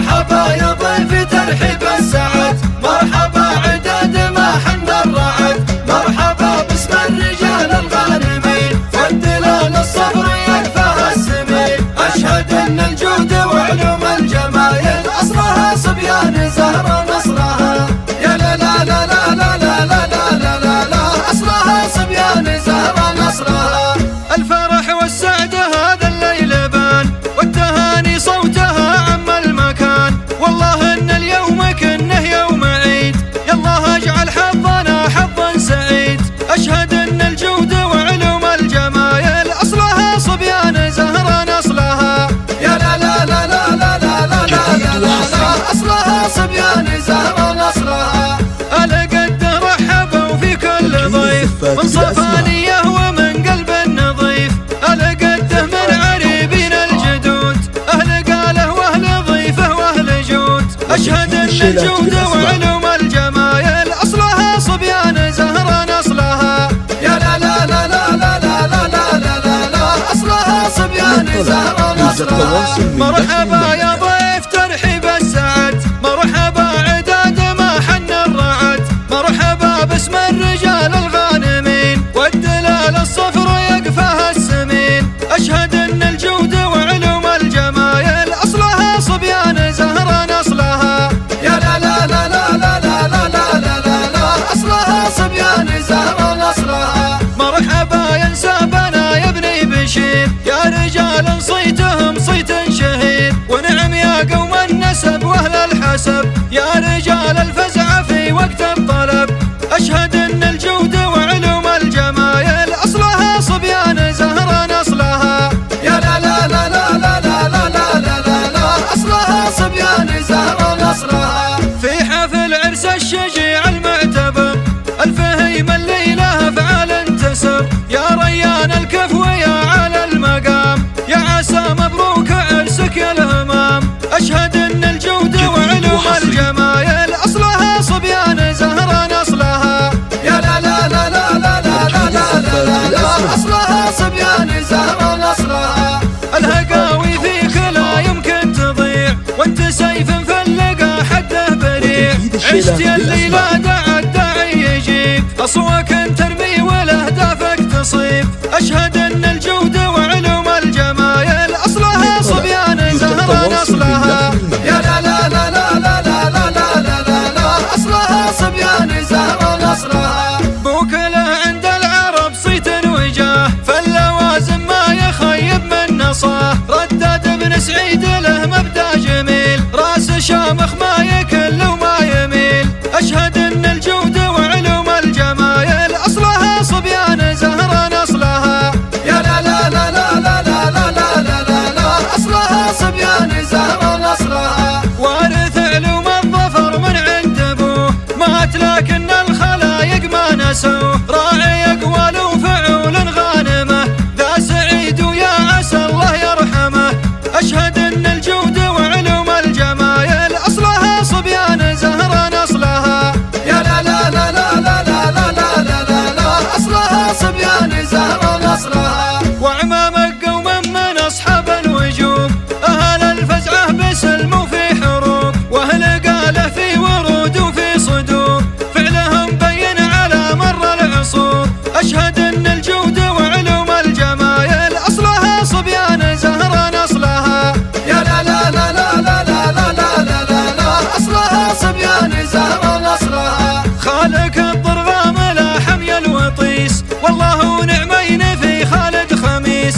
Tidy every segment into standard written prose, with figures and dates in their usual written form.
مرحبا يا ضيفي ترحيب السعد، مرحبا عداد ما حن الرعد، مرحبا باسم الرجال الغانمين، والدلال الصبر يكفاها السمين. أشهد أن الجود وعلوم الجمايل أصلها صبيان زهرة نصرها، يا لا لا لا لا لا لا لا لا لا لا، أصلها صبيان زهرة نصرها. الفرح والسعد هذا الليل بان، والتهاني صوتها عم المكان، والله ان اليوم كنه يوم عيد، يالله اجعل حظنا حظا سعيد. اشهد ان الجود وعلوم الجمايل اصلها صبيان زهرة نصلها، يا لا لا لا لا لا لا لا لا لا، اصلها صبيان زهرة نصرها. القد رحبوا في كل ضيف من صفانيه ومن قلب نظيف، القده من عريبين الجدود، اهل قاله واهل ضيفه واهل جود. اشهد ان الجود وعلوم الجمايل اصلها صبيان زهرة نصلها، يا لا لا لا لا لا لا لا لا لا لا، اصلها صبيان زهرة نصرها. مرحبا يا ضيف ترحيب السعد، مرحبا عداد ما حن الرعد، مرحبا باسم الرجال الغانمين، والدلال الصفر يكفاها السمين. اشهد ان الجود وعلوم الجمايل اصلها صبيان زهرة نصلها، يا لا لا لا لا لا لا لا لا لا لا، اصلها صبيان زهرة نصرها. مرحبا يا نسابنا يا ابني بشير، يا رجال صيتهم صيت شهير، ونعم يا قوم النسب واهل الحسب، يا رجال الفزع في وقت الطلب. اشهد ان الجود وعلوم الجمايل اصلها صبيان زهرة نصلها، يا لا لا لا لا لا لا لا لا لا لا، اصلها صبيان زهرة نصرها. في حفل عرس الشجيع المعتبر، الفهيم الليلة افعال انتسب، يا ريان الكفو يا على المقام، يا عسى مبروك عرسك يا الهمام. اشهد ان الجود وعلوم الجمايل اصلها صبيان زهرة نصلها، يا لا لا لا لا لا لا لا لا لا، اصلها صبيان زهرة نصرها. الهقاوي فيك لا يمكن تضيع، وانت سيف مفلقه حده بريع، عشت يا الليلة دعا الداعي يجيب، اصوك ترمي والاهدافك تصيب. اشهد ان الجود وعلوم الجمايل اصلها صبيان زهرة نصلها، يا لا لا لا لا لا لا لا لا لا لا، اصلها صبيان زهرة نصرها. بوكله عند العرب صيت وجاه، فاللوازم ما يخيب من نصاه، رداد ابن سعيد له مبدا جميل، راس شامخ ما يكل وما يميل. اشهد ان الجود وعلوم الجمايل اصلها صبيان زهرة نصلها، يا لا لا لا لا لا لا لا لا لا لا، اصلها صبيان زهرة نصرها. وارث علوم الظفر من عند ابوه، مات لكن الخلايق ما نسوه، راعي اقوال وفعول غانمه، ذا سعيد ويا عسى الله يرحمه. اشهد ان الجود وعلوم الجمايل اصلها صبيان زهرة نصلها، يا لا لا لا لا لا لا لا لا لا لا، اصلها صبيان زهرة نصرها. وعمامك قوم من اصحاب الوجوب، اهل الفزعه بسلم وفي حروب، واهل قاله في ورود وفي صدور، فعلهم بين على مر العصور. اشهد ان الجود وعلوم الجمايل اصلها صبيان زهرة نصلها، يا لا لا لا لا لا لا لا لا لا لا، اصلها صبيان زهرة نصرها. خالق الضرغام لا حمي الوطيس، والله نعمين في خالد خميس،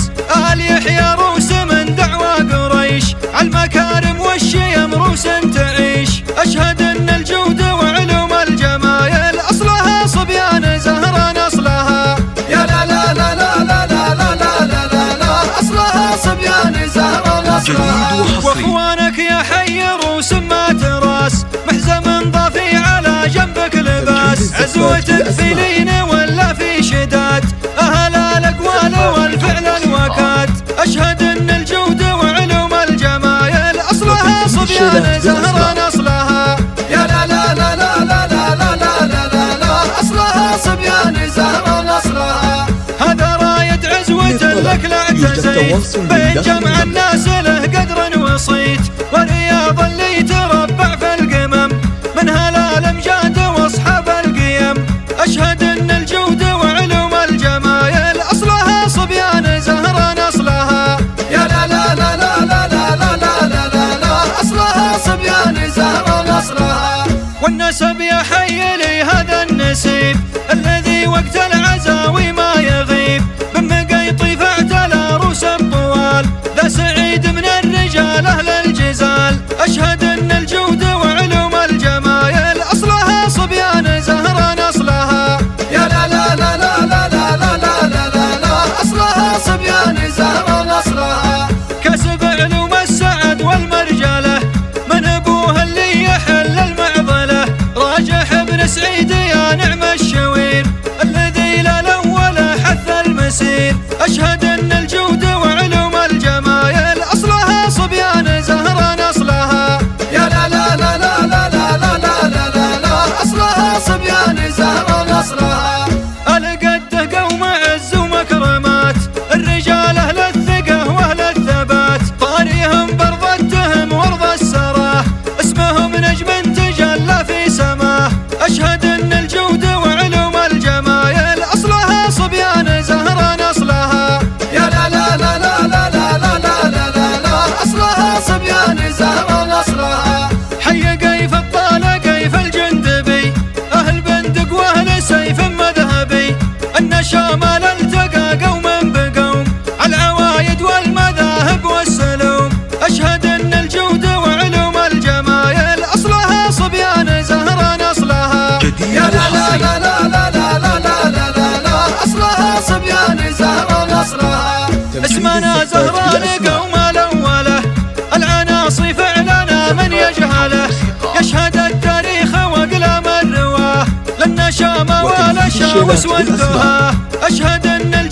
آل يحيى روس من دعوى قريش، عالمكارم والشيم روس تعيش. اشهد ان الجود وعلوم الجمايل اصلها صبيان زهرة نصلها، يا لا لا لا لا لا لا لا لا لا لا، اصلها صبيان زهرة نصرها. واخوانك يا حي روس ما تراس، محزم ضافي على جنبك لباس، عزوتك في لين ولا في شداد، اهل الاقوال والفعل الوكاد. اشهد ان الجود وعلوم الجمايل اصلها صبيان زهرة نصلها، يا لا لا لا لا لا لا لا لا لا لا، اصلها صبيان زهرة نصرها. هذا راية عزوة لك لا اعتزيت، بين جمع الناس له قدر الصيت والرياض اللي تربع في القمم من هلال امجاد واصحاب القيم. اشهد ان الجود وعلوم الجمايل اصلها صبيان زهران اصلها. يا لا لا لا لا لا لا لا لا لا لا لا اصلها صبيان زهران اصلها. والنسب يا حي لي هذا النسيب الذي وقت العزاوي ما يغيب بمقيطي فاعتلى روس الطوال ذا سعيد من الرجال اهل الجزال. اشهد ان الجود وعلوم الجمايل اصلها صبيان زهران اصلها. يا لا لا لا لا لا لا لا لا لا لا لا اصلها صبيان زهران اصلها. كسب علوم السعد والمرجله من ابوه اللي يحل المعضله راجح بن سعيد يا نعم الشوير الذي لا الاول حث المسير. اشهد ان الجود وعلوم الجمايل اصلها صبيان زهران اصلها. يا لا لا لا لا لا لا لا لا لا لا لا اصلها صبيان زهران اصلها. القده قوم عز ومكرمات الرجال اهل الثقه واهل الثبات طاريهم برضتهم وارض السراه اسمهم نجم تجلى في سماه. اشهد ان الجود وعلوم الجمايل اصلها صبيان زهران اصلها. يا لا لا لا لا لا لا لا لا لا لا لا اصلها صبيان زهران اصلها. حي قيف الطالة قيف الجندبي اهل بندق واهل سيف مذهبي ان شامل التقى قوم بقوم على العوايد والمذاهب والسلوم. اشهد ان الجود وعلوم الجمايل اصلها صبيان زهران اصلها. يا لا لا لا لا لا لا لا لا لا لا لا اصلها صبيان زهران اصلها. اسمنا زهران قوم الاوله العناصي فعلنا من يجهله يشهد التاريخ واقلام الرواه لن شام ولا شاوس وانتهى. اشهد ان